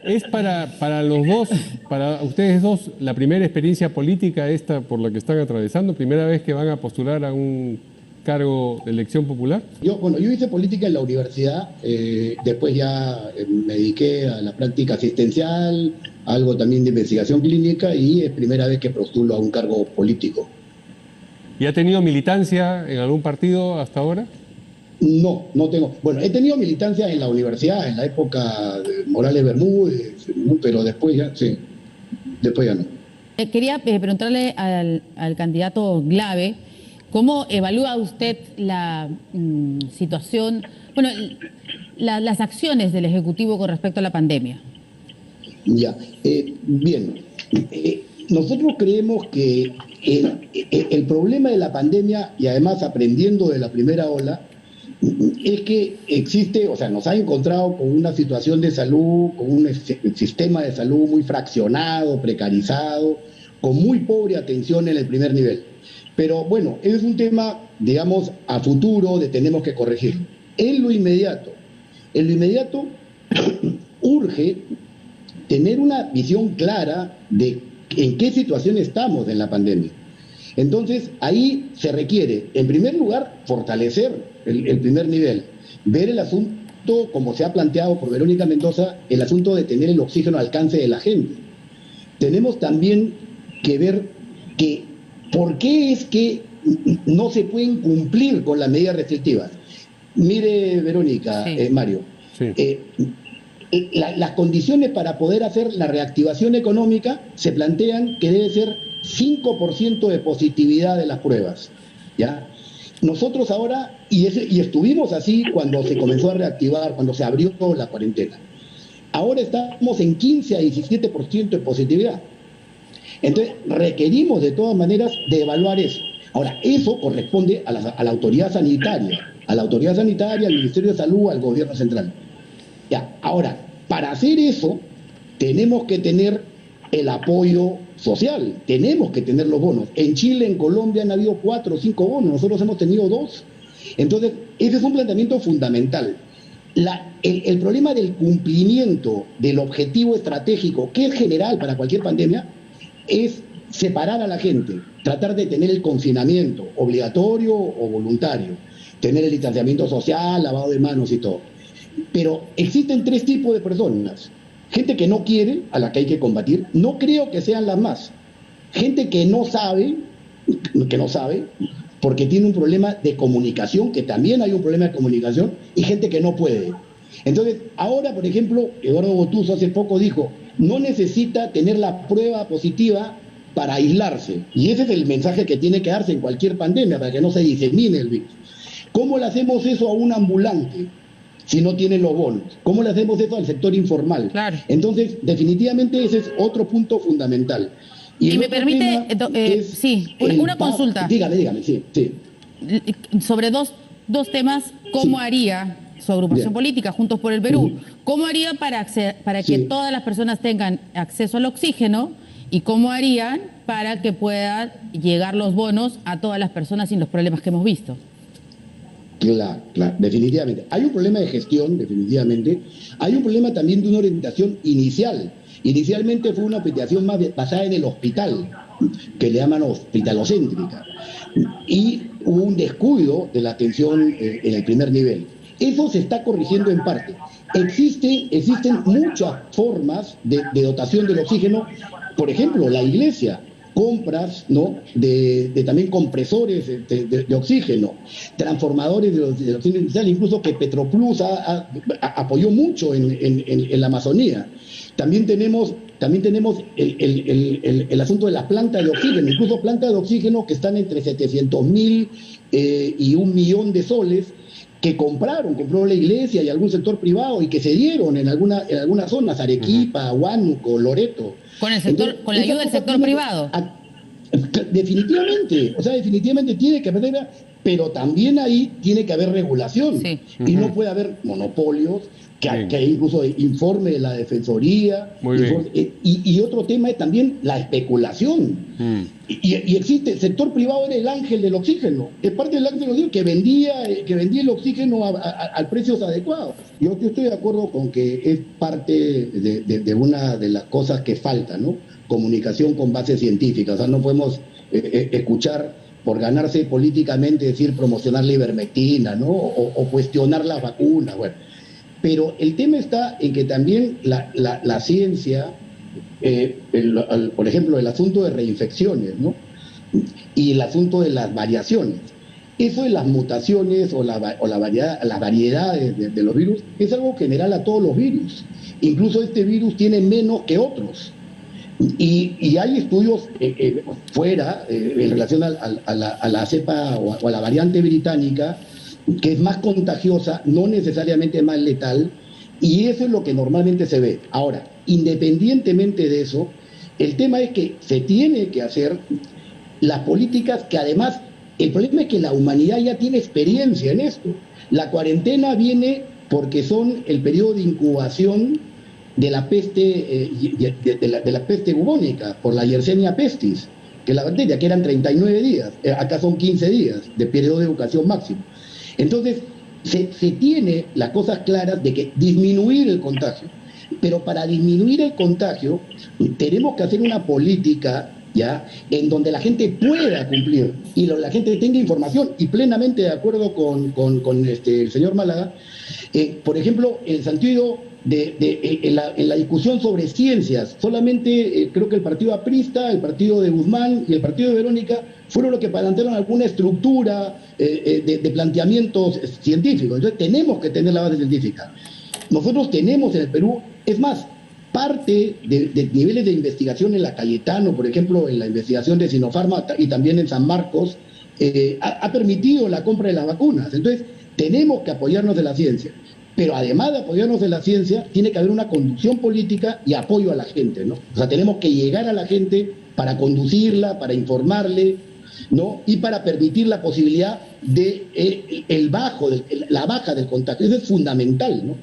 ¿Es para los dos, para ustedes dos, la primera experiencia política esta por la que están atravesando? ¿Primera vez que van a postular a un cargo de elección popular? Yo hice política en la universidad, después ya me dediqué a la práctica asistencial, algo también de investigación clínica y es primera vez que postulo a un cargo político. ¿Y ha tenido militancia en algún partido hasta ahora? No, no tengo. Bueno, he tenido militancia en la universidad, en la época de Morales Bermúdez, ¿no? Pero después ya, sí, después ya no. Quería preguntarle al candidato Glave, ¿cómo evalúa usted la situación, bueno, las acciones del Ejecutivo con respecto a la pandemia? Ya, bien. Nosotros creemos que el problema de la pandemia, y además aprendiendo de la primera ola, es que existe, o sea, nos ha encontrado con una situación de salud, con un sistema de salud muy fraccionado, precarizado, con muy pobre atención en el primer nivel. Pero bueno, es un tema, digamos, a futuro de tenemos que corregirlo. En lo inmediato urge tener una visión clara de en qué situación estamos en la pandemia. Entonces, ahí se requiere, en primer lugar, fortalecer el primer nivel, ver el asunto, como se ha planteado por Verónica Mendoza, el asunto de tener el oxígeno al alcance de la gente. Tenemos también que ver que por qué es que no se pueden cumplir con las medidas restrictivas. Mire, Verónica, Sí. Mario, Sí. las condiciones para poder hacer la reactivación económica se plantean que debe ser 5% de positividad de las pruebas, ¿ya? Nosotros ahora, y estuvimos así cuando se comenzó a reactivar, cuando se abrió la cuarentena, ahora estamos en 15 a 17% de positividad. Entonces, requerimos de todas maneras de evaluar eso. Ahora, eso corresponde a la autoridad sanitaria, al Ministerio de Salud, al gobierno central. Ya, ahora, para hacer eso, tenemos que tener el apoyo social, tenemos que tener los bonos. En Chile, en Colombia han habido 4 o 5 bonos, nosotros hemos tenido 2. Entonces, ese es un planteamiento fundamental. El problema del cumplimiento del objetivo estratégico, que es general para cualquier pandemia, es separar a la gente, tratar de tener el confinamiento obligatorio o voluntario, tener el distanciamiento social, lavado de manos y todo. Pero existen 3 tipos de personas. Gente que no quiere, a la que hay que combatir, no creo que sean las más. Gente que no sabe, porque tiene un problema de comunicación, que también hay un problema de comunicación, y gente que no puede. Entonces, ahora, por ejemplo, Eduardo Botuso hace poco dijo, no necesita tener la prueba positiva para aislarse. Y ese es el mensaje que tiene que darse en cualquier pandemia, para que no se disemine el virus. ¿Cómo le hacemos eso a un ambulante si no tienen los bonos? ¿Cómo le hacemos eso al sector informal? Claro. Entonces, definitivamente ese es otro punto fundamental. Y me permite, sí, una consulta. Dígame, sí. Sobre dos temas, ¿cómo haría su agrupación política, Juntos por el Perú, cómo haría para que todas las personas tengan acceso al oxígeno y cómo harían para que puedan llegar los bonos a todas las personas sin los problemas que hemos visto? Claro, definitivamente. Hay un problema de gestión, definitivamente. Hay un problema también de una orientación inicial. Inicialmente fue una orientación más basada en el hospital, que le llaman hospitalocéntrica. Y hubo un descuido de la atención en el primer nivel. Eso se está corrigiendo en parte. Existen muchas formas de dotación del oxígeno. Por ejemplo, la iglesia compras, ¿no?, de también compresores de oxígeno, transformadores de oxígeno inicial, incluso que Petroplus apoyó mucho en la Amazonía. También tenemos el asunto de la planta de oxígeno, incluso plantas de oxígeno que están entre 700.000 y 1 millón de soles, que compró la iglesia y algún sector privado y que se dieron en algunas zonas, Arequipa, Huánuco, Loreto. Con la ayuda del sector privado. Definitivamente tiene que haber, pero también ahí tiene que haber regulación. Sí. Y no puede haber monopolios, que hay incluso informe de la Defensoría. Muy bien. Y otro tema es también la especulación. Y existe, el sector privado era el ángel del oxígeno, es parte del ángel del oxígeno que vendía el oxígeno a precios adecuados. Yo estoy de acuerdo con que es parte de una de las cosas que falta, ¿no? Comunicación con base científica. O sea, no podemos escuchar por ganarse políticamente, decir promocionar la ivermectina, ¿no? O cuestionar las vacunas, bueno. Pero el tema está en que también la ciencia, por ejemplo, el asunto de reinfecciones, ¿no? Y el asunto de las variaciones. Eso de las mutaciones o las variedades de los virus es algo general a todos los virus. Incluso este virus tiene menos que otros. Y hay estudios fuera, en relación a la cepa o a la variante británica, que es más contagiosa, no necesariamente más letal, y eso es lo que normalmente se ve. Ahora, independientemente de eso, el tema es que se tiene que hacer las políticas que además, el problema es que la humanidad ya tiene experiencia en esto. La cuarentena viene porque son el periodo de incubación de la peste, de la peste bubónica, por la Yersinia pestis, que es la bacteria, que eran 39 días, acá son 15 días de periodo de educación máximo. Entonces, se tiene las cosas claras de que disminuir el contagio, pero para disminuir el contagio tenemos que hacer una política, ¿ya?, en donde la gente pueda cumplir y la gente tenga información, y plenamente de acuerdo con el señor Málaga, por ejemplo, en el sentido en la discusión sobre ciencias, solamente creo que el partido aprista, el partido de Guzmán y el partido de Verónica fueron los que plantearon alguna estructura de planteamientos científicos. Entonces tenemos que tener la base científica. Nosotros tenemos en el Perú, es más, parte de niveles de investigación en la Cayetano, por ejemplo, en la investigación de Sinopharma y también en San Marcos, ha permitido la compra de las vacunas. Entonces tenemos que apoyarnos de la ciencia. Pero además de apoyarnos en la ciencia, tiene que haber una conducción política y apoyo a la gente, ¿no? O sea, tenemos que llegar a la gente para conducirla, para informarle, ¿no? Y para permitir la posibilidad de la baja del contagio. Eso es fundamental, ¿no?